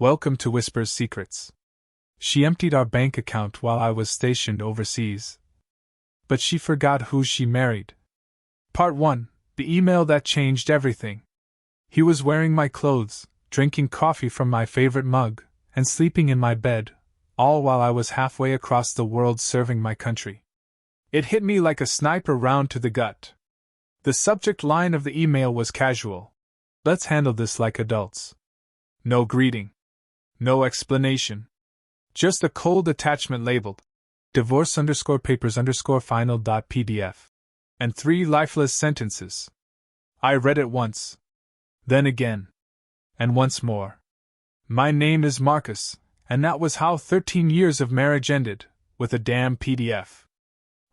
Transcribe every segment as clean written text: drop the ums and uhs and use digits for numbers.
Welcome to Whisper's Secrets. She emptied our bank account while I was stationed overseas. But she forgot who she married. Part 1. The email that changed everything. He was wearing my clothes, drinking coffee from my favorite mug, and sleeping in my bed, all while I was halfway across the world serving my country. It hit me like a sniper round to the gut. The subject line of the email was casual. Let's handle this like adults. No greeting. No explanation. Just a cold attachment labeled divorce_papers_final.pdf. And 3 lifeless sentences. I read it once. Then again. And once more. My name is Marcus, and that was how 13 years of marriage ended, with a damn PDF.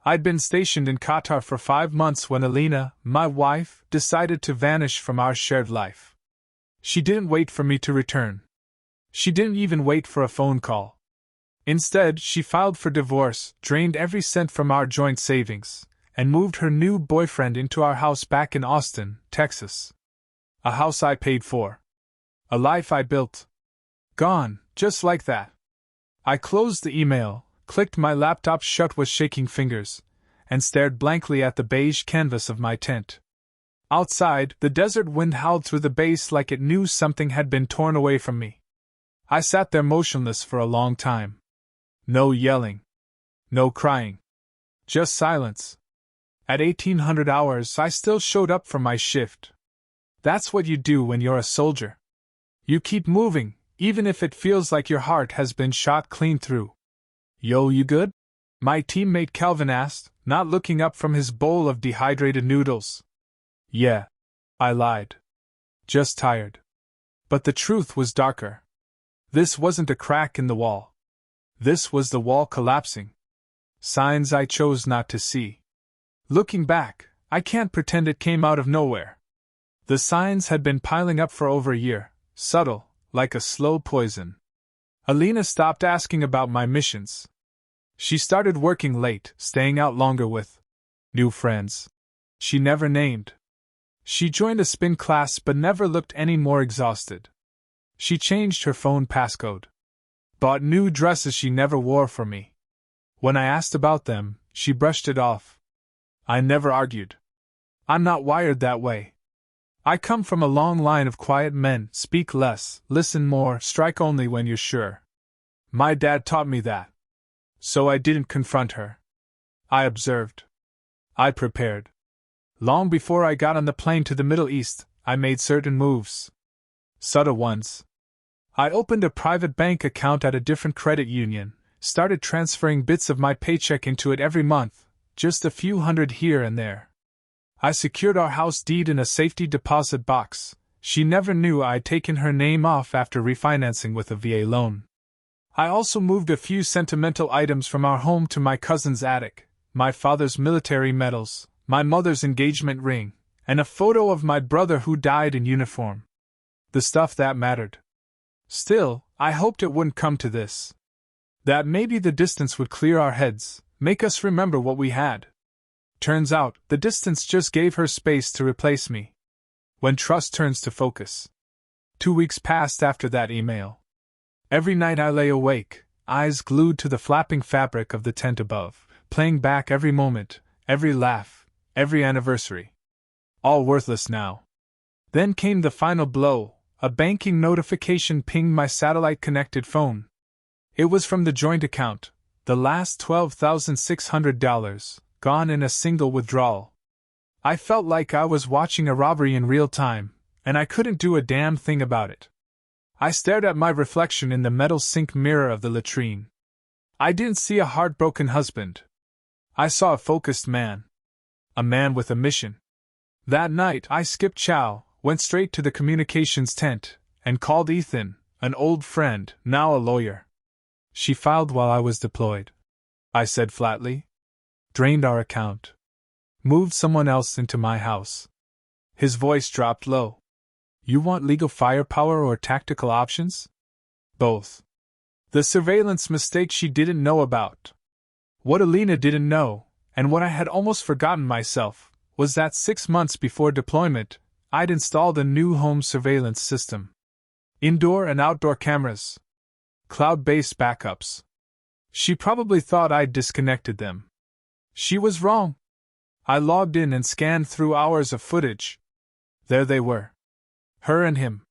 I'd been stationed in Qatar for 5 months when Alina, my wife, decided to vanish from our shared life. She didn't wait for me to return. She didn't even wait for a phone call. Instead, she filed for divorce, drained every cent from our joint savings, and moved her new boyfriend into our house back in Austin, Texas. A house I paid for. A life I built. Gone, just like that. I closed the email, clicked my laptop shut with shaking fingers, and stared blankly at the beige canvas of my tent. Outside, the desert wind howled through the base like it knew something had been torn away from me. I sat there motionless for a long time. No yelling. No crying. Just silence. At 1800 hours, I still showed up for my shift. That's what you do when you're a soldier. You keep moving, even if it feels like your heart has been shot clean through. Yo, you good? My teammate Calvin asked, not looking up from his bowl of dehydrated noodles. Yeah. I lied. Just tired. But the truth was darker. This wasn't a crack in the wall. This was the wall collapsing. Signs I chose not to see. Looking back, I can't pretend it came out of nowhere. The signs had been piling up for over a year, subtle, like a slow poison. Alina stopped asking about my missions. She started working late, staying out longer with new friends she never named. She joined a spin class but never looked any more exhausted. She changed her phone passcode. Bought new dresses she never wore for me. When I asked about them, she brushed it off. I never argued. I'm not wired that way. I come from a long line of quiet men, speak less, listen more, strike only when you're sure. My dad taught me that. So I didn't confront her. I observed. I prepared. Long before I got on the plane to the Middle East, I made certain moves. Subtle ones. I opened a private bank account at a different credit union, started transferring bits of my paycheck into it every month, just a few hundred here and there. I secured our house deed in a safety deposit box. She never knew I'd taken her name off after refinancing with a VA loan. I also moved a few sentimental items from our home to my cousin's attic, my father's military medals, my mother's engagement ring, and a photo of my brother who died in uniform. The stuff that mattered. Still, I hoped it wouldn't come to this. That maybe the distance would clear our heads, make us remember what we had. Turns out, the distance just gave her space to replace me. When trust turns to focus. 2 weeks passed after that email. Every night I lay awake, eyes glued to the flapping fabric of the tent above, playing back every moment, every laugh, every anniversary. All worthless now. Then came the final blow. A banking notification pinged my satellite-connected phone. It was from the joint account, the last $12,600, gone in a single withdrawal. I felt like I was watching a robbery in real time, and I couldn't do a damn thing about it. I stared at my reflection in the metal sink mirror of the latrine. I didn't see a heartbroken husband. I saw a focused man. A man with a mission. That night I skipped chow, went straight to the communications tent, and called Ethan, an old friend, now a lawyer. She filed while I was deployed. I said flatly. Drained our account. Moved someone else into my house. His voice dropped low. You want legal firepower or tactical options? Both. The surveillance mistake she didn't know about. What Alina didn't know, and what I had almost forgotten myself, was that 6 months before deployment, I'd installed a new home surveillance system. Indoor and outdoor cameras. Cloud-based backups. She probably thought I'd disconnected them. She was wrong. I logged in and scanned through hours of footage. There they were. Her and him.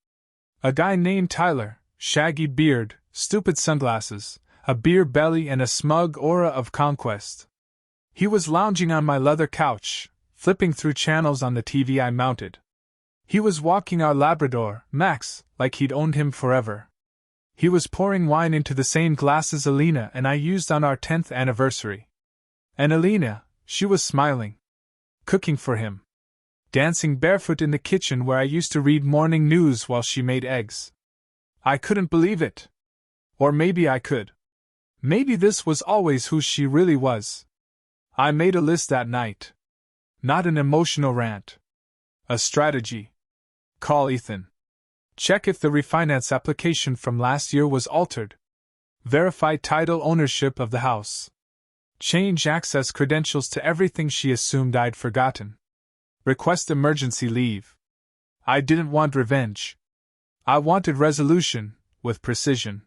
A guy named Tyler, shaggy beard, stupid sunglasses, a beer belly and a smug aura of conquest. He was lounging on my leather couch, flipping through channels on the TV I mounted. He was walking our Labrador, Max, like he'd owned him forever. He was pouring wine into the same glasses Alina and I used on our 10th anniversary. And Alina, she was smiling. Cooking for him. Dancing barefoot in the kitchen where I used to read morning news while she made eggs. I couldn't believe it. Or maybe I could. Maybe this was always who she really was. I made a list that night. Not an emotional rant. A strategy. Call Ethan. Check if the refinance application from last year was altered. Verify title ownership of the house. Change access credentials to everything she assumed I'd forgotten. Request emergency leave. I didn't want revenge. I wanted resolution, with precision.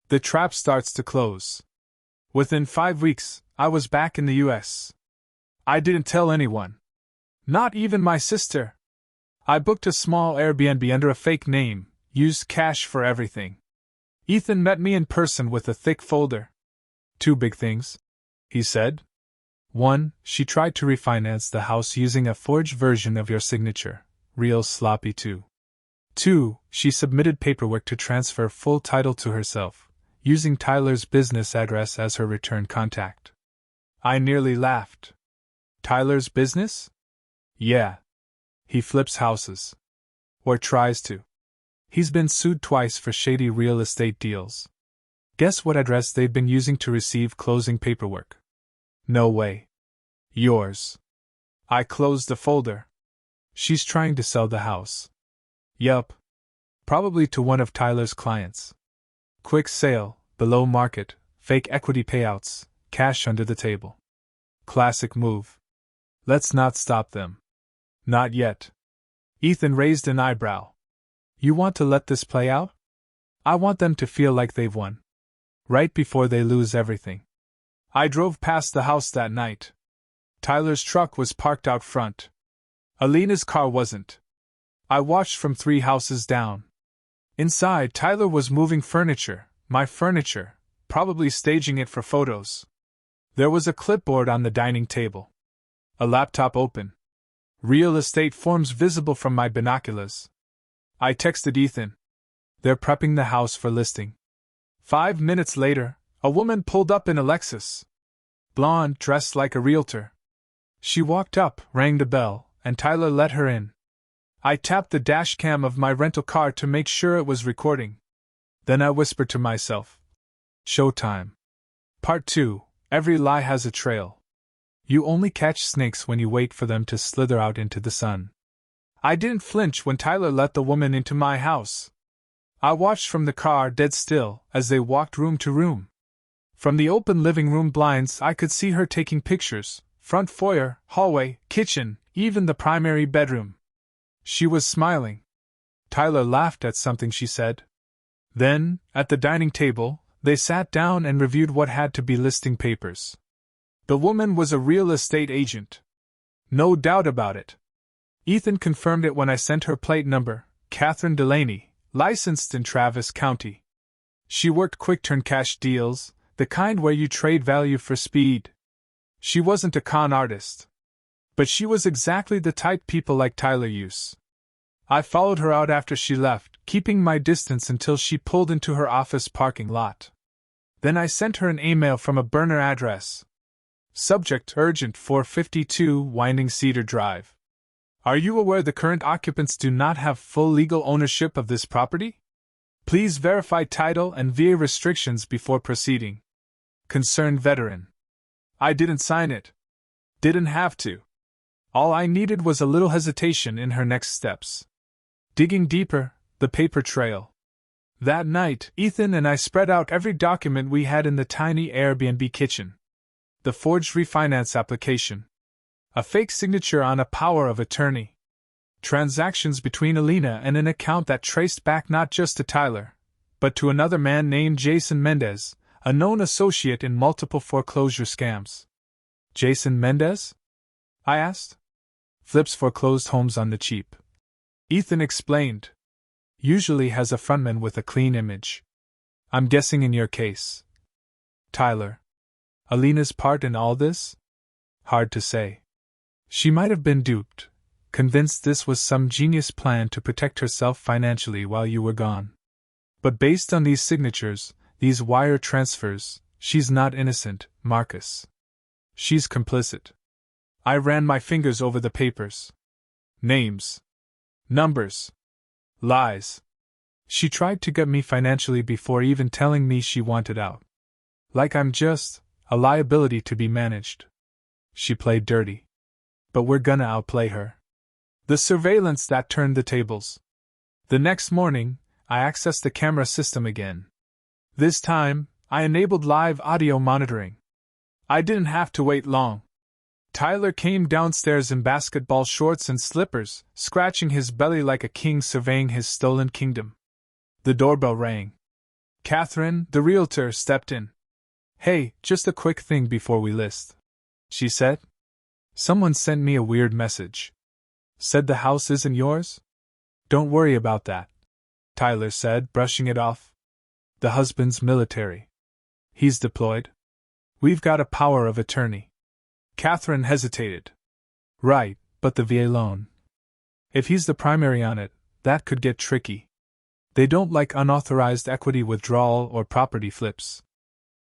The trap starts to close. Within 5 weeks, I was back in the US. I didn't tell anyone. Not even my sister. I booked a small Airbnb under a fake name, used cash for everything. Ethan met me in person with a thick folder. 2 big things, he said. 1, she tried to refinance the house using a forged version of your signature, real sloppy too. 2, she submitted paperwork to transfer full title to herself, using Tyler's business address as her return contact. I nearly laughed. Tyler's business? Yeah. He flips houses. Or tries to. He's been sued twice for shady real estate deals. Guess what address they've been using to receive closing paperwork? No way. Yours. I closed the folder. She's trying to sell the house. Yup. Probably to one of Tyler's clients. Quick sale, below market, fake equity payouts, cash under the table. Classic move. Let's not stop them. Not yet. Ethan raised an eyebrow. You want to let this play out? I want them to feel like they've won. Right before they lose everything. I drove past the house that night. Tyler's truck was parked out front. Alina's car wasn't. I watched from 3 houses down. Inside, Tyler was moving furniture, my furniture, probably staging it for photos. There was a clipboard on the dining table. A laptop open. Real estate forms visible from my binoculars. I texted Ethan. They're prepping the house for listing. 5 minutes later, a woman pulled up in a Lexus. Blonde, dressed like a realtor. She walked up, rang the bell, and Tyler let her in. I tapped the dash cam of my rental car to make sure it was recording. Then I whispered to myself. Showtime. Part 2. Every lie has a trail. You only catch snakes when you wait for them to slither out into the sun. I didn't flinch when Tyler let the woman into my house. I watched from the car dead still as they walked room to room. From the open living room blinds I could see her taking pictures, front foyer, hallway, kitchen, even the primary bedroom. She was smiling. Tyler laughed at something she said. Then, at the dining table, they sat down and reviewed what had to be listing papers. The woman was a real estate agent. No doubt about it. Ethan confirmed it when I sent her plate number, Catherine Delaney, licensed in Travis County. She worked quick-turn cash deals, the kind where you trade value for speed. She wasn't a con artist. But she was exactly the type people like Tyler use. I followed her out after she left, keeping my distance until she pulled into her office parking lot. Then I sent her an email from a burner address. Subject: Urgent, 452 Winding Cedar Drive. Are you aware the current occupants do not have full legal ownership of this property? Please verify title and VA restrictions before proceeding. Concerned veteran. I didn't sign it. Didn't have to. All I needed was a little hesitation in her next steps. Digging deeper, the paper trail. That night, Ethan and I spread out every document we had in the tiny Airbnb kitchen. The forged refinance application. A fake signature on a power of attorney. Transactions between Alina and an account that traced back not just to Tyler, but to another man named Jason Mendez, a known associate in multiple foreclosure scams. Jason Mendez? I asked. Flips foreclosed homes on the cheap. Ethan explained. Usually has a frontman with a clean image. I'm guessing in your case. Tyler. Alina's part in all this? Hard to say. She might have been duped, convinced this was some genius plan to protect herself financially while you were gone. But based on these signatures, these wire transfers, she's not innocent, Marcus. She's complicit. I ran my fingers over the papers. Names. Numbers. Lies. She tried to get me financially before even telling me she wanted out. Like I'm just a liability to be managed. She played dirty. But we're gonna outplay her. The surveillance that turned the tables. The next morning, I accessed the camera system again. This time, I enabled live audio monitoring. I didn't have to wait long. Tyler came downstairs in basketball shorts and slippers, scratching his belly like a king surveying his stolen kingdom. The doorbell rang. Catherine, the realtor, stepped in. Hey, just a quick thing before we list, she said. Someone sent me a weird message. Said the house isn't yours? Don't worry about that, Tyler said, brushing it off. The husband's military. He's deployed. We've got a power of attorney. Catherine hesitated. Right, but the VA loan. If he's the primary on it, that could get tricky. They don't like unauthorized equity withdrawal or property flips.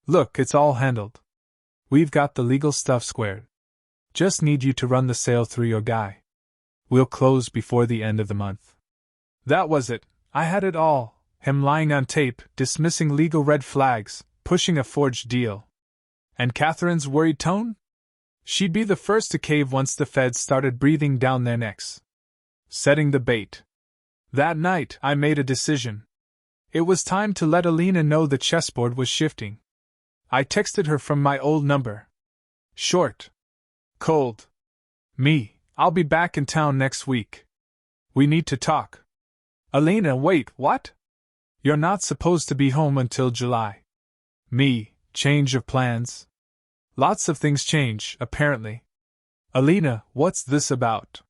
Look, it's all handled. We've got the legal stuff squared. Just need you to run the sale through your guy. We'll close before the end of the month. That was it. I had it all. Him lying on tape, dismissing legal red flags, pushing a forged deal. And Catherine's worried tone? She'd be the first to cave once the feds started breathing down their necks. Setting the bait. That night, I made a decision. It was time to let Alina know the chessboard was shifting. I texted her from my old number. Short. Cold. Me, I'll be back in town next week. We need to talk. Alina, wait, what? You're not supposed to be home until July. Me, change of plans. Lots of things change, apparently. Alina, what's this about?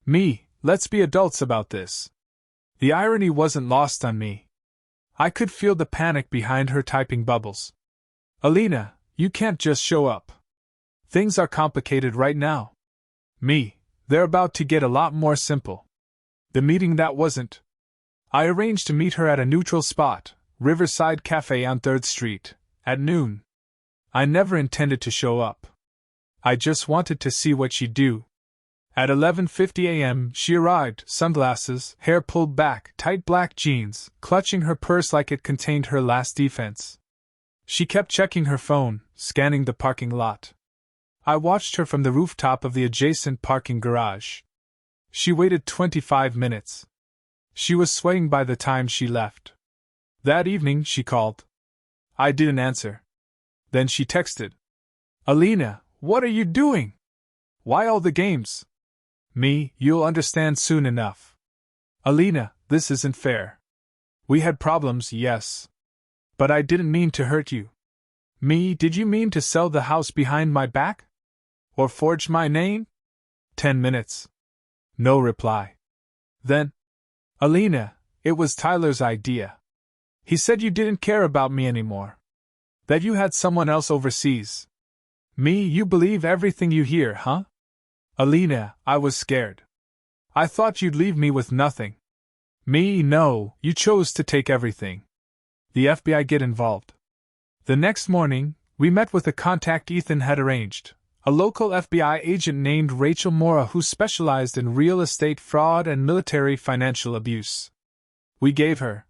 Me, let's be adults about this. The irony wasn't lost on me. I could feel the panic behind her typing bubbles. Alina, you can't just show up. Things are complicated right now. Me, they're about to get a lot more simple. The meeting that wasn't. I arranged to meet her at a neutral spot, Riverside Cafe on 3rd Street, at noon. I never intended to show up. I just wanted to see what she'd do. At 11:50 a.m., she arrived, sunglasses, hair pulled back, tight black jeans, clutching her purse like it contained her last defense. She kept checking her phone, scanning the parking lot. I watched her from the rooftop of the adjacent parking garage. She waited 25 minutes. She was swaying by the time she left. That evening, she called. I didn't answer. Then she texted. Alina, what are you doing? Why all the games? Me, you'll understand soon enough. Alina, this isn't fair. We had problems, yes. But I didn't mean to hurt you. Me, did you mean to sell the house behind my back? Or forge my name? 10 minutes. No reply. Then, Alina, it was Tyler's idea. He said you didn't care about me anymore. That you had someone else overseas. Me, you believe everything you hear, huh? Alina, I was scared. I thought you'd leave me with nothing. Me, no, you chose to take everything. The FBI get involved. The next morning, we met with a contact Ethan had arranged, a local FBI agent named Rachel Mora who specialized in real estate fraud and military financial abuse. We gave her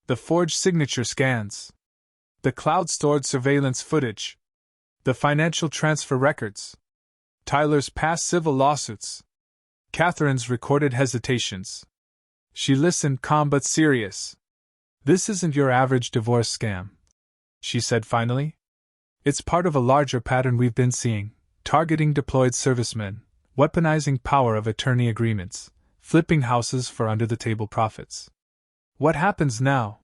the forged signature scans, the cloud-stored surveillance footage, the financial transfer records, Tyler's past civil lawsuits, Catherine's recorded hesitations. She listened, calm but serious. This isn't your average divorce scam, she said finally. It's part of a larger pattern we've been seeing, targeting deployed servicemen, weaponizing power of attorney agreements, flipping houses for under-the-table profits. What happens now?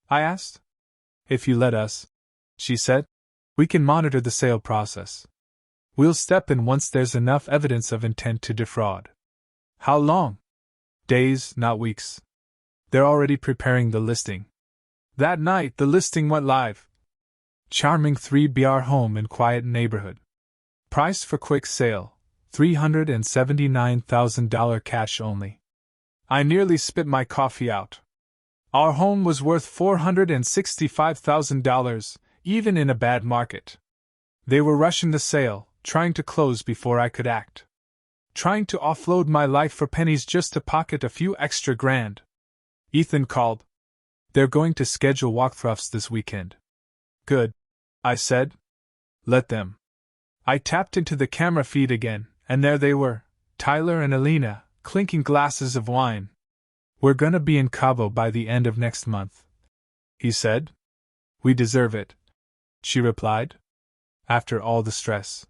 I asked. If you let us, she said, we can monitor the sale process. We'll step in once there's enough evidence of intent to defraud. How long? Days, not weeks. They're already preparing the listing. That night, the listing went live. Charming 3BR home in quiet neighborhood. Price for quick sale, $379,000 cash only. I nearly spit my coffee out. Our home was worth $465,000, even in a bad market. They were rushing the sale, trying to close before I could act. Trying to offload my life for pennies just to pocket a few extra grand. Ethan called. They're going to schedule walkthroughs this weekend. Good, I said. Let them. I tapped into the camera feed again, and there they were, Tyler and Alina, clinking glasses of wine. We're gonna be in Cabo by the end of next month, he said. We deserve it, she replied. After all the stress.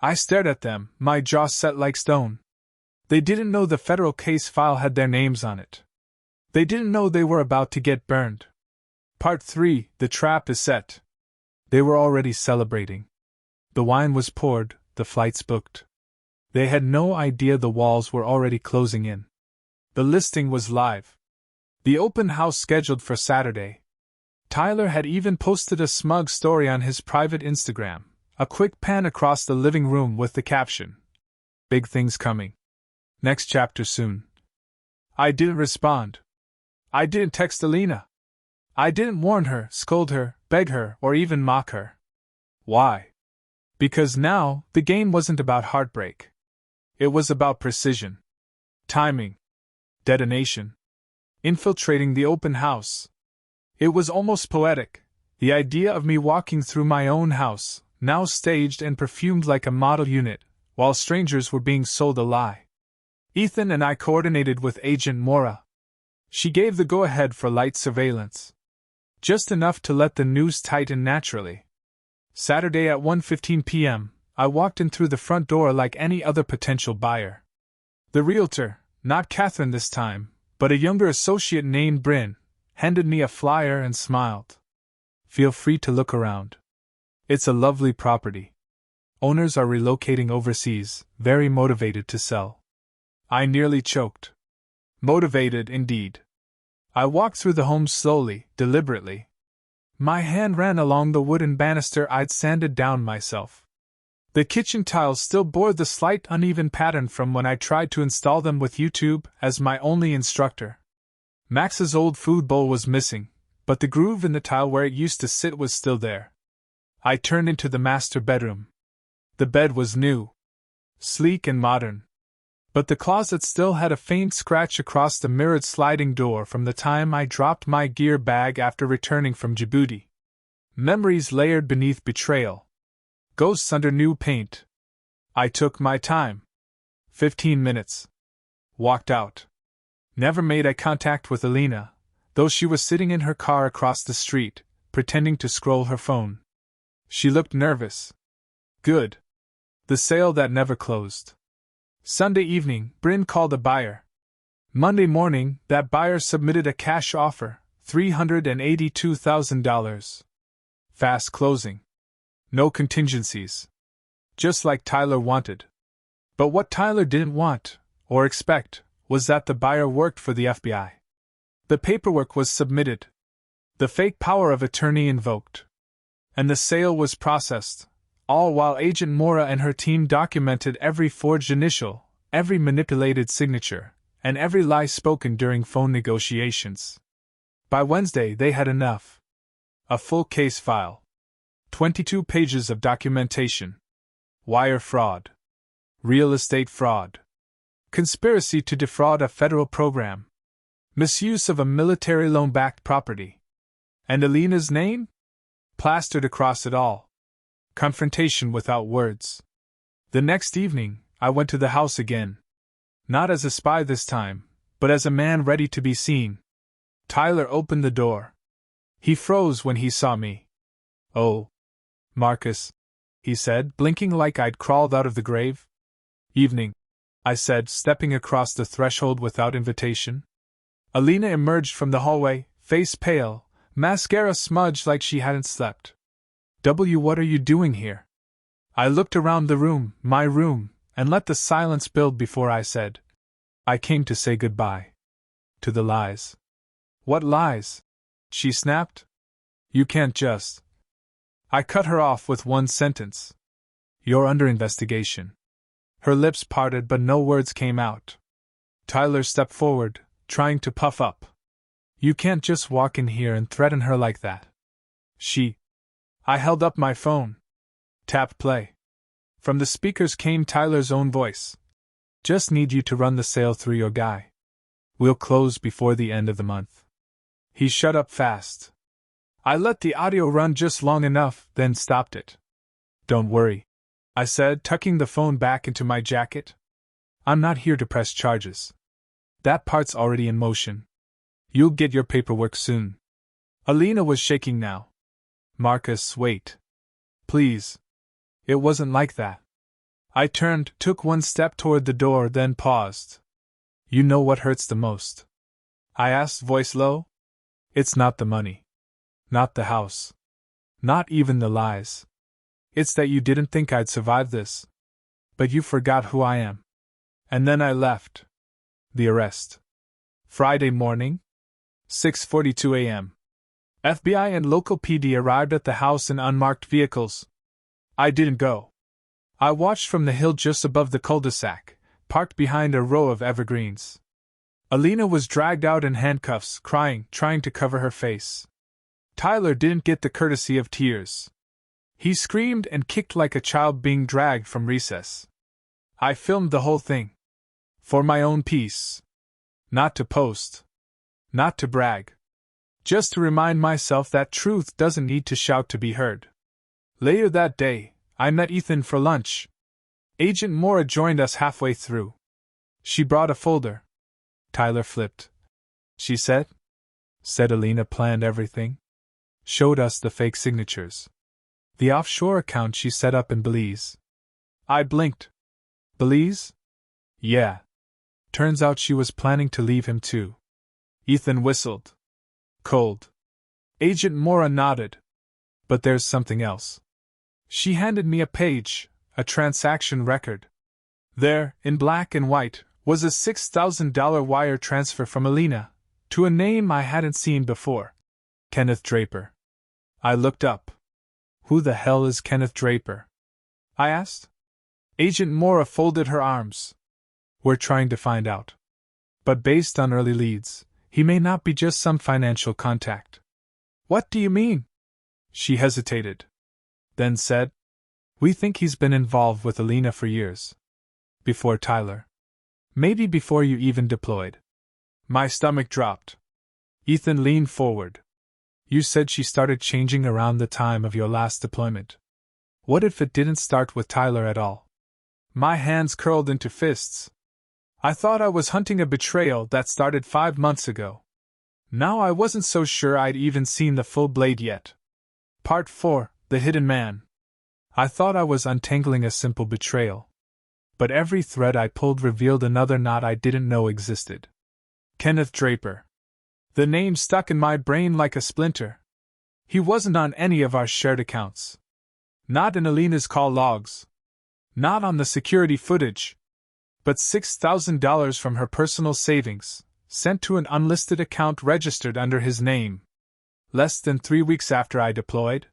I stared at them, my jaw set like stone. They didn't know the federal case file had their names on it. They didn't know they were about to get burned. Part 3, the trap is set. They were already celebrating. The wine was poured, the flights booked. They had no idea the walls were already closing in. The listing was live. The open house scheduled for Saturday. Tyler had even posted a smug story on his private Instagram, a quick pan across the living room with the caption, "Big things coming. Next chapter soon." I didn't respond. I didn't text Alina. I didn't warn her, scold her, beg her, or even mock her. Why? Because now, the game wasn't about heartbreak. It was about precision. Timing. Detonation. Infiltrating the open house. It was almost poetic, the idea of me walking through my own house, now staged and perfumed like a model unit, while strangers were being sold a lie. Ethan and I coordinated with Agent Mora. She gave the go-ahead for light surveillance. Just enough to let the news tighten naturally. Saturday at 1:15 p.m., I walked in through the front door like any other potential buyer. The realtor, not Catherine this time, but a younger associate named Bryn, handed me a flyer and smiled. Feel free to look around. It's a lovely property. Owners are relocating overseas, very motivated to sell. I nearly choked. Motivated indeed. I walked through the home slowly, deliberately. My hand ran along the wooden banister I'd sanded down myself. The kitchen tiles still bore the slight uneven pattern from when I tried to install them with YouTube as my only instructor. Max's old food bowl was missing, but the groove in the tile where it used to sit was still there. I turned into the master bedroom. The bed was new, sleek and modern. But the closet still had a faint scratch across the mirrored sliding door from the time I dropped my gear bag after returning from Djibouti. Memories layered beneath betrayal. Ghosts under new paint. I took my time. 15 minutes. Walked out. Never made eye contact with Alina, though she was sitting in her car across the street, pretending to scroll her phone. She looked nervous. Good. The sale that never closed. Sunday evening, Bryn called a buyer. Monday morning, that buyer submitted a cash offer, $382,000. Fast closing. No contingencies. Just like Tyler wanted. But what Tyler didn't want, or expect, was that the buyer worked for the FBI. The paperwork was submitted. The fake power of attorney invoked. And the sale was processed. All while Agent Mora and her team documented every forged initial, every manipulated signature, and every lie spoken during phone negotiations. By Wednesday they had enough. A full case file. 22 pages of documentation. Wire fraud. Real estate fraud. Conspiracy to defraud a federal program. Misuse of a military loan-backed property. And Alina's name? Plastered across it all. Confrontation without words. The next evening, I went to the house again. Not as a spy this time, but as a man ready to be seen. Tyler opened the door. He froze when he saw me. "Oh, Marcus," he said, blinking like I'd crawled out of the grave. "Evening," I said, stepping across the threshold without invitation. Alina emerged from the hallway, face pale, mascara smudged like she hadn't slept. What are you doing here? I looked around the room, my room, and let the silence build before I said, I came to say goodbye. To the lies. What lies? She snapped. You can't just. I cut her off with one sentence. You're under investigation. Her lips parted but no words came out. Tyler stepped forward, trying to puff up. You can't just walk in here and threaten her like that. I held up my phone. Tap play. From the speakers came Tyler's own voice. Just need you to run the sale through your guy. We'll close before the end of the month. He shut up fast. I let the audio run just long enough, then stopped it. Don't worry, I said, tucking the phone back into my jacket. I'm not here to press charges. That part's already in motion. You'll get your paperwork soon. Alina was shaking now. Marcus, wait. Please. It wasn't like that. I turned, took one step toward the door, then paused. You know what hurts the most? I asked, voice low. It's not the money. Not the house. Not even the lies. It's that you didn't think I'd survive this. But you forgot who I am. And then I left. The arrest. Friday morning? 6:42 a.m. FBI and local PD arrived at the house in unmarked vehicles. I didn't go. I watched from the hill just above the cul-de-sac, parked behind a row of evergreens. Alina was dragged out in handcuffs, crying, trying to cover her face. Tyler didn't get the courtesy of tears. He screamed and kicked like a child being dragged from recess. I filmed the whole thing. For my own peace. Not to post. Not to brag. Just to remind myself that truth doesn't need to shout to be heard. Later that day, I met Ethan for lunch. Agent Mora joined us halfway through. She brought a folder. Tyler flipped. She said? Said Alina planned everything. Showed us the fake signatures. The offshore account she set up in Belize. I blinked. Belize? Yeah. Turns out she was planning to leave him too. Ethan whistled. Cold. Agent Mora nodded. But there's something else. She handed me a page, a transaction record. There, in black and white, was a $6,000 wire transfer from Alina, to a name I hadn't seen before. Kenneth Draper. I looked up. Who the hell is Kenneth Draper? I asked. Agent Mora folded her arms. We're trying to find out. But based on early leads, he may not be just some financial contact. What do you mean? She hesitated. Then said, we think he's been involved with Alina for years. Before Tyler. Maybe before you even deployed. My stomach dropped. Ethan leaned forward. You said she started changing around the time of your last deployment. What if it didn't start with Tyler at all? My hands curled into fists. I thought I was hunting a betrayal that started 5 months ago. Now I wasn't so sure I'd even seen the full blade yet. Part 4, The Hidden Man. I thought I was untangling a simple betrayal. But every thread I pulled revealed another knot I didn't know existed. Kenneth Draper. The name stuck in my brain like a splinter. He wasn't on any of our shared accounts. Not in Alina's call logs. Not on the security footage. But $6,000 from her personal savings, sent to an unlisted account registered under his name. Less than 3 weeks after I deployed.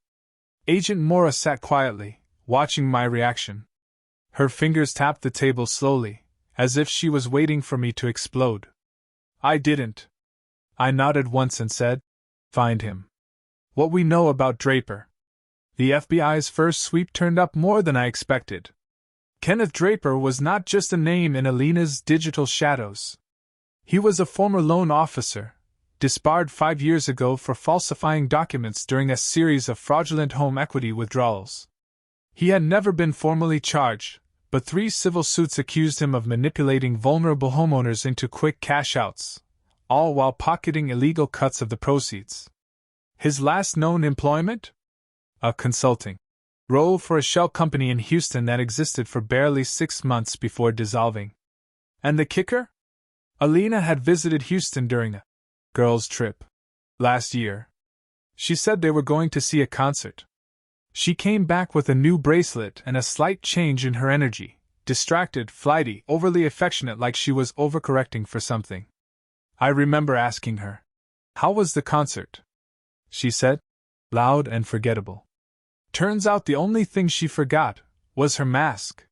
Agent Mora sat quietly, watching my reaction. Her fingers tapped the table slowly, as if she was waiting for me to explode. I didn't. I nodded once and said, find him. What we know about Draper. The FBI's first sweep turned up more than I expected. Kenneth Draper was not just a name in Alina's digital shadows. He was a former loan officer, disbarred 5 years ago for falsifying documents during a series of fraudulent home equity withdrawals. He had never been formally charged, but 3 civil suits accused him of manipulating vulnerable homeowners into quick cash-outs, all while pocketing illegal cuts of the proceeds. His last known employment? A consulting role for a shell company in Houston that existed for barely 6 months before dissolving. And the kicker? Alina had visited Houston during a girls' trip last year. She said they were going to see a concert. She came back with a new bracelet and a slight change in her energy, distracted, flighty, overly affectionate, like she was overcorrecting for something. I remember asking her, "How was the concert?" She said, "Loud and forgettable." Turns out the only thing she forgot was her mask.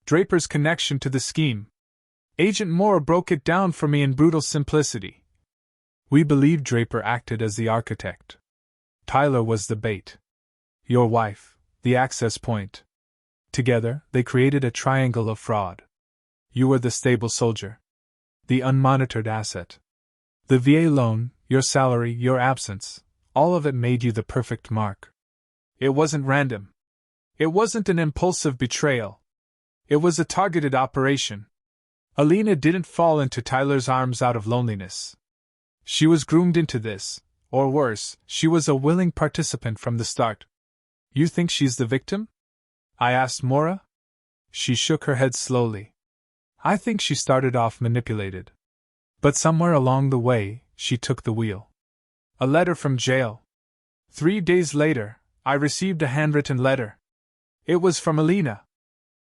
Draper's connection to the scheme. Agent Moore broke it down for me in brutal simplicity. We believe Draper acted as the architect. Tyler was the bait. Your wife, the access point. Together, they created a triangle of fraud. You were the stable soldier. The unmonitored asset. The VA loan, your salary, your absence, all of it made you the perfect mark. It wasn't random. It wasn't an impulsive betrayal. It was a targeted operation. Alina didn't fall into Tyler's arms out of loneliness. She was groomed into this, or worse, she was a willing participant from the start. You think she's the victim? I asked Maura. She shook her head slowly. I think she started off manipulated. But somewhere along the way, she took the wheel. A letter from jail. 3 days later, I received a handwritten letter. It was from Alina.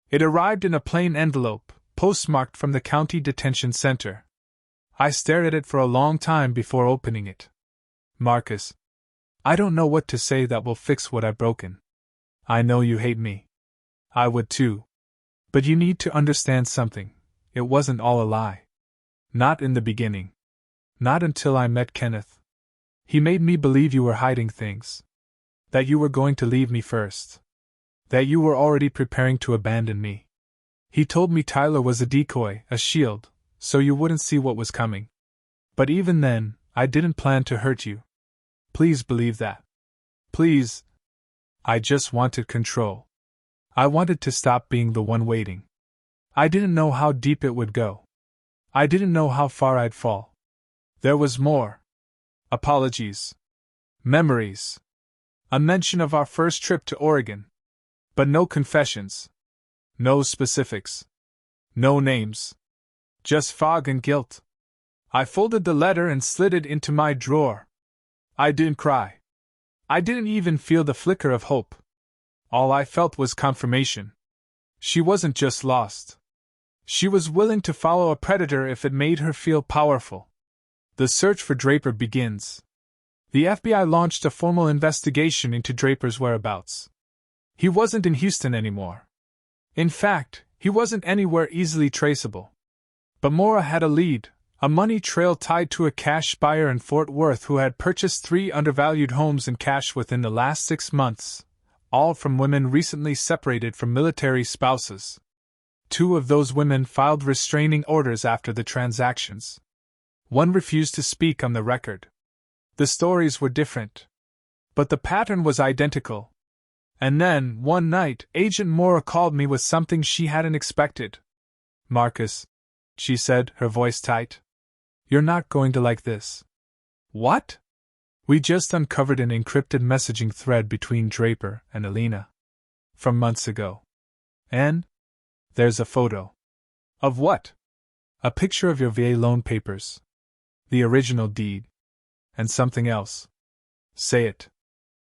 It arrived in a plain envelope, postmarked from the county detention center. I stared at it for a long time before opening it. Marcus, I don't know what to say that will fix what I've broken. I know you hate me. I would too. But you need to understand something. It wasn't all a lie. Not in the beginning. Not until I met Kenneth. He made me believe you were hiding things. That you were going to leave me first. That you were already preparing to abandon me. He told me Tyler was a decoy, a shield, so you wouldn't see what was coming. But even then, I didn't plan to hurt you. Please believe that. Please. I just wanted control. I wanted to stop being the one waiting. I didn't know how deep it would go. I didn't know how far I'd fall. There was more. Apologies. Memories. A mention of our first trip to Oregon. But no confessions. No specifics. No names. Just fog and guilt. I folded the letter and slid it into my drawer. I didn't cry. I didn't even feel the flicker of hope. All I felt was confirmation. She wasn't just lost. She was willing to follow a predator if it made her feel powerful. The search for Draper begins. The FBI launched a formal investigation into Draper's whereabouts. He wasn't in Houston anymore. In fact, he wasn't anywhere easily traceable. But Maura had a lead, a money trail tied to a cash buyer in Fort Worth who had purchased 3 undervalued homes in cash within the last 6 months, all from women recently separated from military spouses. 2 of those women filed restraining orders after the transactions. One refused to speak on the record. The stories were different. But the pattern was identical. And then, one night, Agent Maura called me with something she hadn't expected. Marcus, she said, her voice tight. You're not going to like this. What? We just uncovered an encrypted messaging thread between Draper and Alina. From months ago. And? There's a photo. Of what? A picture of your VA loan papers. The original deed. And something else. Say it.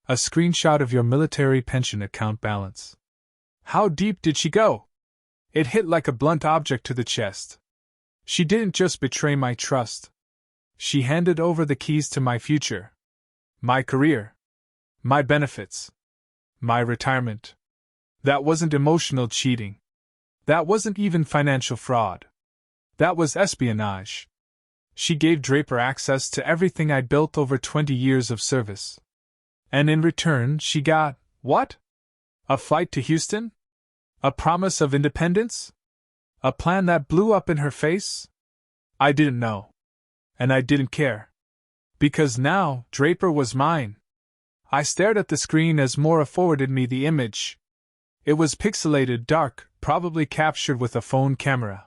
A screenshot of your military pension account balance. How deep did she go? It hit like a blunt object to the chest. She didn't just betray my trust. She handed over the keys to my future. My career. My benefits. My retirement. That wasn't emotional cheating. That wasn't even financial fraud. That was espionage. She gave Draper access to everything I'd built over 20 years of service. And in return, she got, what? A flight to Houston? A promise of independence? A plan that blew up in her face? I didn't know. And I didn't care. Because now, Draper was mine. I stared at the screen as Maura forwarded me the image. It was pixelated, dark, probably captured with a phone camera.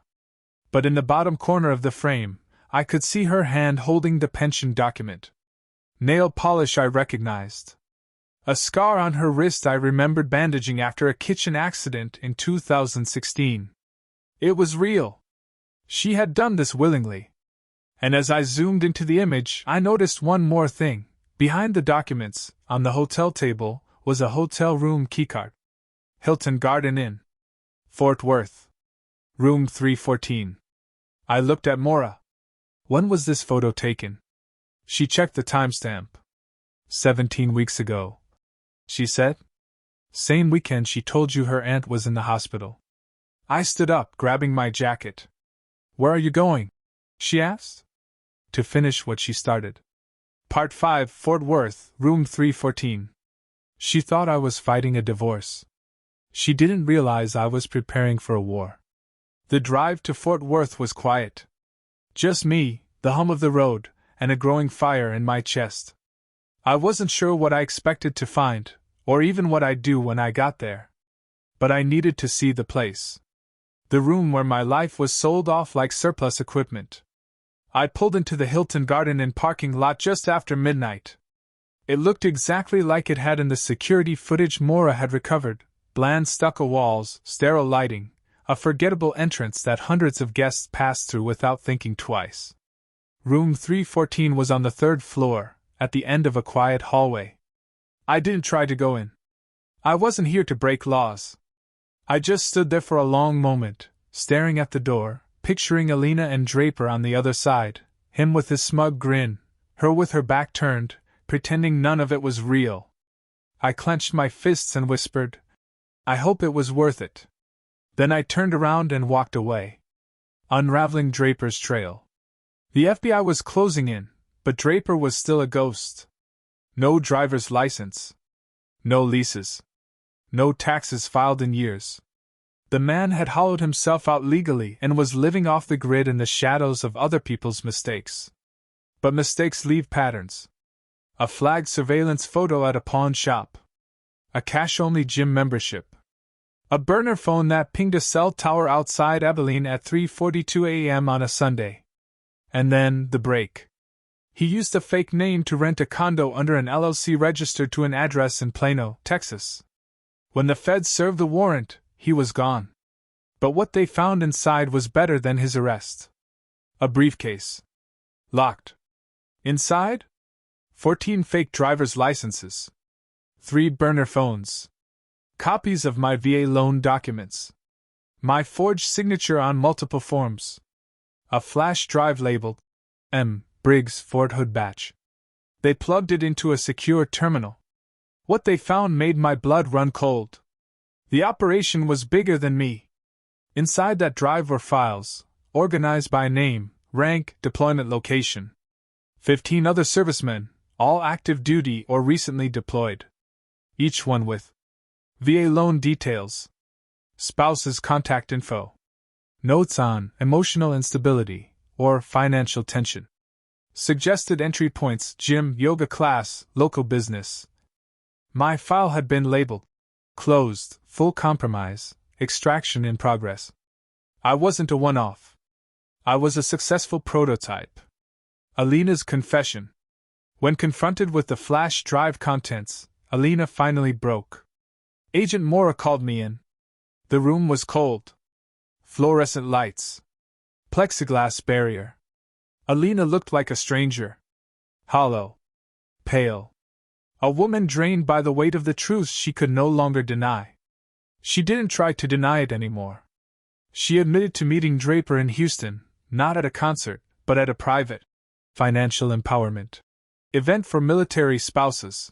But in the bottom corner of the frame, I could see her hand holding the pension document. Nail polish I recognized. A scar on her wrist I remembered bandaging after a kitchen accident in 2016. It was real. She had done this willingly. And as I zoomed into the image, I noticed one more thing. Behind the documents, on the hotel table, was a hotel room keycard. Hilton Garden Inn, Fort Worth. Room 314. I looked at Maura. When was this photo taken? She checked the timestamp. 17 weeks ago, she said. Same weekend she told you her aunt was in the hospital. I stood up, grabbing my jacket. Where are you going? She asked. To finish what she started. Part 5, Fort Worth, room 314. She thought I was fighting a divorce. She didn't realize I was preparing for a war. The drive to Fort Worth was quiet. Just me, the hum of the road, and a growing fire in my chest. I wasn't sure what I expected to find, or even what I'd do when I got there. But I needed to see the place. The room where my life was sold off like surplus equipment. I pulled into the Hilton Garden Inn parking lot just after midnight. It looked exactly like it had in the security footage Maura had recovered: bland stucco walls, sterile lighting, a forgettable entrance that hundreds of guests passed through without thinking twice. Room 314 was on the third floor, at the end of a quiet hallway. I didn't try to go in. I wasn't here to break laws. I just stood there for a long moment, staring at the door, picturing Alina and Draper on the other side, him with his smug grin, her with her back turned, pretending none of it was real. I clenched my fists and whispered, I hope it was worth it. Then I turned around and walked away, unraveling Draper's trail. The FBI was closing in, but Draper was still a ghost. No driver's license. No leases. No taxes filed in years. The man had hollowed himself out legally and was living off the grid in the shadows of other people's mistakes. But mistakes leave patterns. A flagged surveillance photo at a pawn shop. A cash-only gym membership. A burner phone that pinged a cell tower outside Abilene at 3:42 a.m. on a Sunday. And then, the break. He used a fake name to rent a condo under an LLC registered to an address in Plano, Texas. When the feds served the warrant, he was gone. But what they found inside was better than his arrest. A briefcase. Locked. Inside? 14 fake driver's licenses. 3 burner phones. Copies of my VA loan documents. My forged signature on multiple forms. A flash drive labeled M. Briggs Fort Hood batch. They plugged it into a secure terminal. What they found made my blood run cold. The operation was bigger than me. Inside that drive were files, organized by name, rank, deployment location. 15 other servicemen, all active duty or recently deployed. Each one with VA loan details, spouse's contact info, notes on emotional instability or financial tension. Suggested entry points: gym, yoga class, local business. My file had been labeled closed, full compromise, extraction in progress. I wasn't a one-off. I was a successful prototype. Alina's confession. When confronted with the flash drive contents, Alina finally broke. Agent Maura called me in. The room was cold. Fluorescent lights. Plexiglass barrier. Alina looked like a stranger. Hollow. Pale. A woman drained by the weight of the truths she could no longer deny. She didn't try to deny it anymore. She admitted to meeting Draper in Houston, not at a concert, but at a private financial empowerment event for military spouses.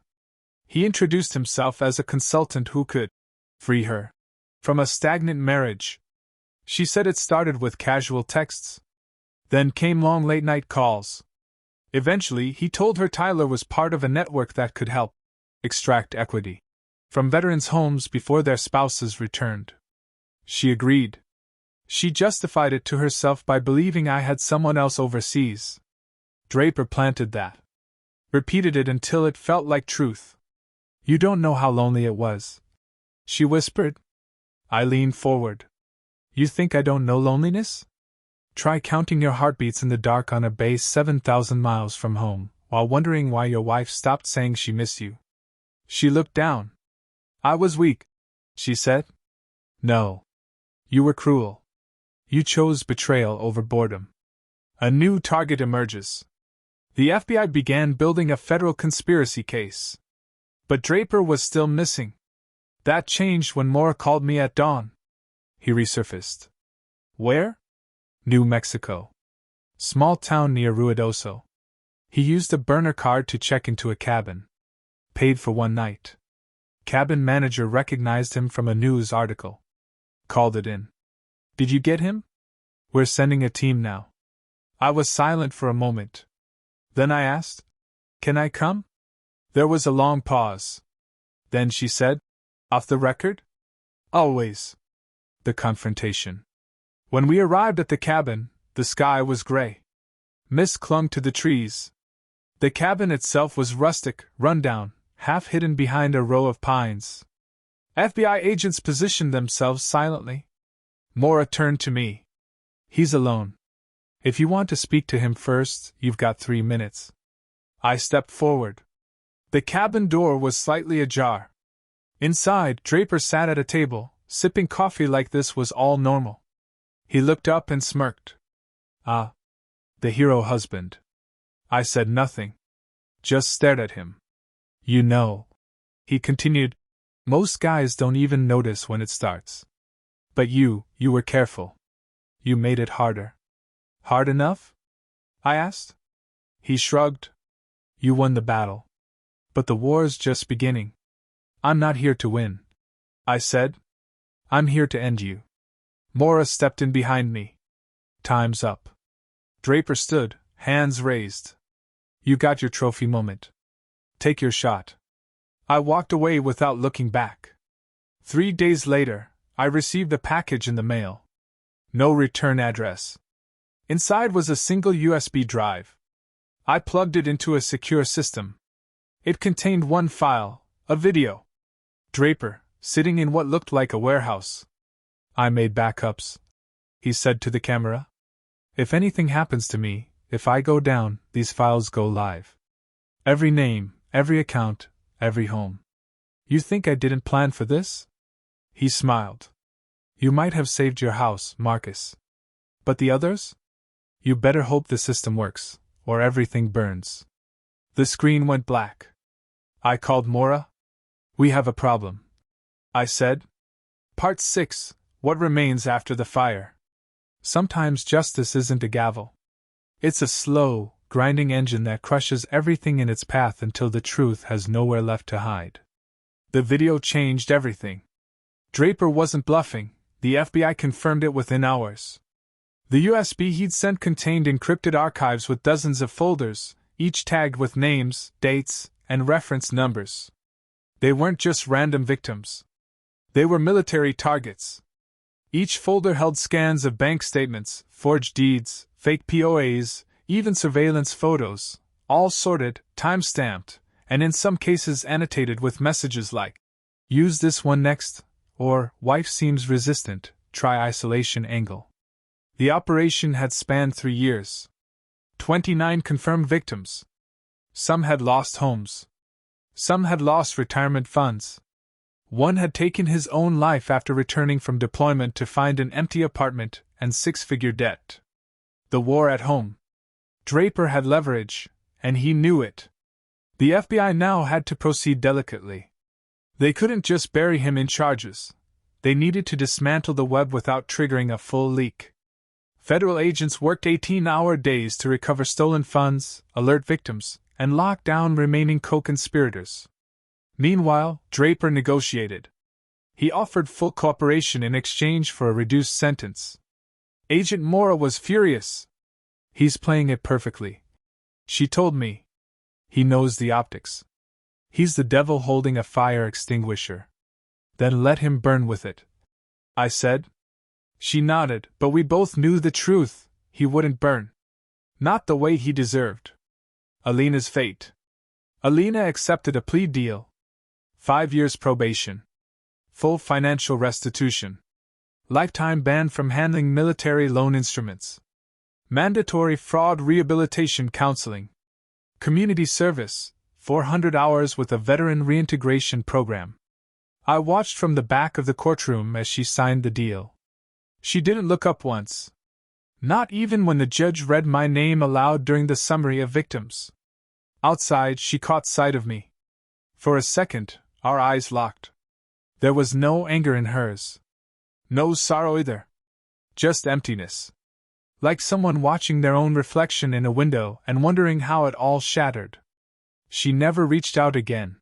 He introduced himself as a consultant who could free her from a stagnant marriage. She said it started with casual texts. Then came long late-night calls. Eventually, he told her Tyler was part of a network that could help extract equity from veterans' homes before their spouses returned. She agreed. She justified it to herself by believing I had someone else overseas. Draper planted that. Repeated it until it felt like truth. You don't know how lonely it was, she whispered. I leaned forward. You think I don't know loneliness? Try counting your heartbeats in the dark on a base 7,000 miles from home, while wondering why your wife stopped saying she missed you. She looked down. I was weak, she said. No. You were cruel. You chose betrayal over boredom. A new target emerges. The FBI began building a federal conspiracy case. But Draper was still missing. That changed when Mora called me at dawn. He resurfaced. Where? New Mexico. Small town near Ruidoso. He used a burner card to check into a cabin. Paid for one night. Cabin manager recognized him from a news article. Called it in. Did you get him? We're sending a team now. I was silent for a moment. Then I asked, Can I come? There was a long pause. Then she said, Off the record? Always. The confrontation. When we arrived at the cabin, the sky was gray. Mist clung to the trees. The cabin itself was rustic, rundown, half hidden behind a row of pines. FBI agents positioned themselves silently. Mora turned to me. He's alone. If you want to speak to him first, you've got 3 minutes. I stepped forward. The cabin door was slightly ajar. Inside, Draper sat at a table, sipping coffee like this was all normal. He looked up and smirked. Ah, the hero husband. I said nothing. Just stared at him. You know, he continued, most guys don't even notice when it starts. But you were careful. You made it harder. Hard enough? I asked. He shrugged. You won the battle. But the war's just beginning. I'm not here to win, I said. I'm here to end you. Mora stepped in behind me. Time's up. Draper stood, hands raised. You got your trophy moment. Take your shot. I walked away without looking back. 3 days later, I received a package in the mail. No return address. Inside was a single USB drive. I plugged it into a secure system. It contained one file, a video. Draper, sitting in what looked like a warehouse. I made backups, he said to the camera. If anything happens to me, if I go down, these files go live. Every name, every account, every home. You think I didn't plan for this? He smiled. You might have saved your house, Marcus. But the others? You better hope the system works, or everything burns. The screen went black. I called Mora. We have a problem, I said. Part 6, What Remains After the Fire. Sometimes justice isn't a gavel. It's a slow, grinding engine that crushes everything in its path until the truth has nowhere left to hide. The video changed everything. Draper wasn't bluffing, the FBI confirmed it within hours. The USB he'd sent contained encrypted archives with dozens of folders, each tagged with names, dates, and reference numbers. They weren't just random victims. They were military targets. Each folder held scans of bank statements, forged deeds, fake POAs, even surveillance photos, all sorted, time-stamped, and in some cases annotated with messages like, "Use this one next," or "Wife seems resistant, try isolation angle." The operation had spanned 3 years. 29 confirmed victims. Some had lost homes. Some had lost retirement funds. One had taken his own life after returning from deployment to find an empty apartment and 6-figure debt. The war at home. Draper had leverage, and he knew it. The FBI now had to proceed delicately. They couldn't just bury him in charges. They needed to dismantle the web without triggering a full leak. Federal agents worked 18-hour days to recover stolen funds, alert victims, and lock down remaining co-conspirators. Meanwhile, Draper negotiated. He offered full cooperation in exchange for a reduced sentence. Agent Mora was furious. He's playing it perfectly, she told me. He knows the optics. He's the devil holding a fire extinguisher. Then let him burn with it, I said. She nodded, but we both knew the truth. He wouldn't burn. Not the way he deserved. Alina's fate. Alina accepted a plea deal. 5 years probation. Full financial restitution. Lifetime ban from handling military loan instruments. Mandatory fraud rehabilitation counseling. Community service, 400 hours with a veteran reintegration program. I watched from the back of the courtroom as she signed the deal. She didn't look up once. Not even when the judge read my name aloud during the summary of victims. Outside, she caught sight of me. For a second, our eyes locked. There was no anger in hers. No sorrow either. Just emptiness. Like someone watching their own reflection in a window and wondering how it all shattered. She never reached out again.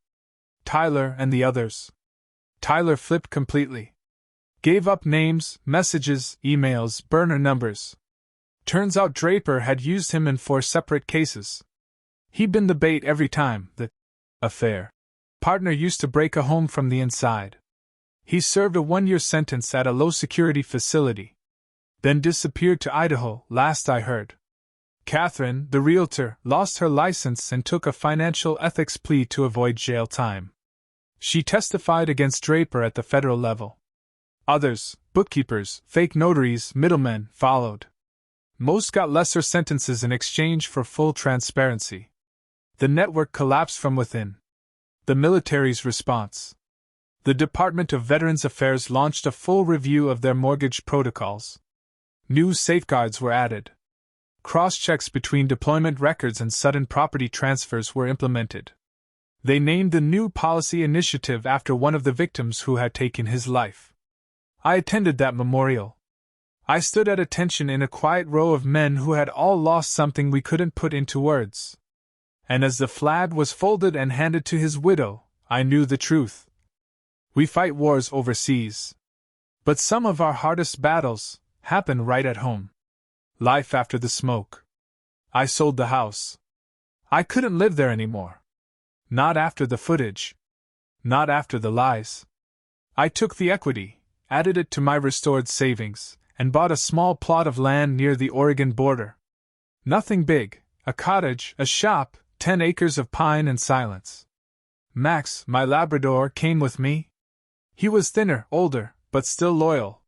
Tyler and the others. Tyler flipped completely. Gave up names, messages, emails, burner numbers. Turns out Draper had used him in 4 separate cases. He'd been the bait every time the affair partner used to break a home from the inside. He served a 1-year sentence at a low-security facility. Then disappeared to Idaho, last I heard. Catherine, the realtor, lost her license and took a financial ethics plea to avoid jail time. She testified against Draper at the federal level. Others, bookkeepers, fake notaries, middlemen, followed. Most got lesser sentences in exchange for full transparency. The network collapsed from within. The military's response. The Department of Veterans Affairs launched a full review of their mortgage protocols. New safeguards were added. Cross-checks between deployment records and sudden property transfers were implemented. They named the new policy initiative after one of the victims who had taken his life. I attended that memorial. I stood at attention in a quiet row of men who had all lost something we couldn't put into words. And as the flag was folded and handed to his widow, I knew the truth. We fight wars overseas. But some of our hardest battles happen right at home. Life after the smoke. I sold the house. I couldn't live there anymore. Not after the footage. Not after the lies. I took the equity, added it to my restored savings, and bought a small plot of land near the Oregon border. Nothing big, a cottage, a shop, 10 acres of pine and silence. Max, my Labrador, came with me. He was thinner, older, but still loyal.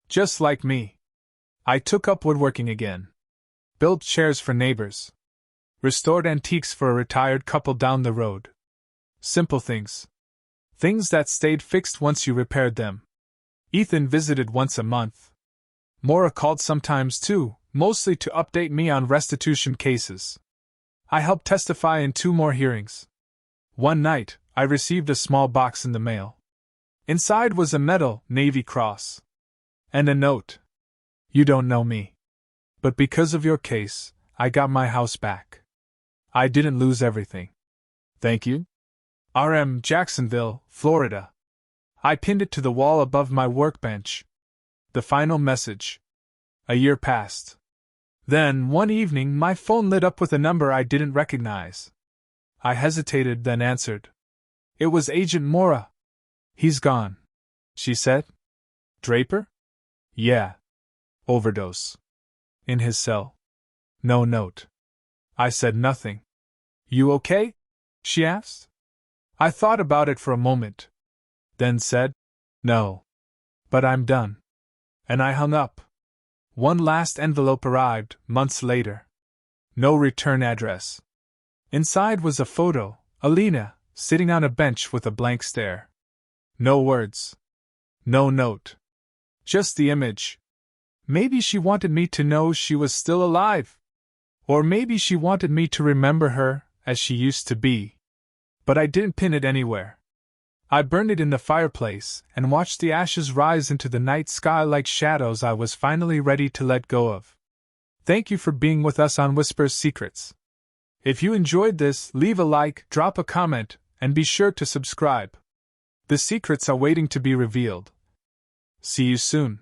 Just like me. I took up woodworking again. Built chairs for neighbors. Restored antiques for a retired couple down the road. Simple things. Things that stayed fixed once you repaired them. Ethan visited once a month. Maura called sometimes too, mostly to update me on restitution cases. I helped testify in 2 more hearings. One night, I received a small box in the mail. Inside was a metal Navy cross. And a note. You don't know me. But because of your case, I got my house back. I didn't lose everything. Thank you. R.M. Jacksonville, Florida. I pinned it to the wall above my workbench. The final message. A year passed. Then, one evening, my phone lit up with a number I didn't recognize. I hesitated, then answered. It was Agent Maura. He's gone, she said. Draper? Yeah. Overdose. In his cell. No note. I said nothing. You okay? She asked. I thought about it for a moment. Then said, no. But I'm done. And I hung up. One last envelope arrived, months later. No return address. Inside was a photo, Alina, sitting on a bench with a blank stare. No words. No note. Just the image. Maybe she wanted me to know she was still alive. Or maybe she wanted me to remember her, as she used to be. But I didn't pin it anywhere. I burned it in the fireplace and watched the ashes rise into the night sky like shadows I was finally ready to let go of. Thank you for being with us on Whisper's Secrets. If you enjoyed this, leave a like, drop a comment, and be sure to subscribe. The secrets are waiting to be revealed. See you soon.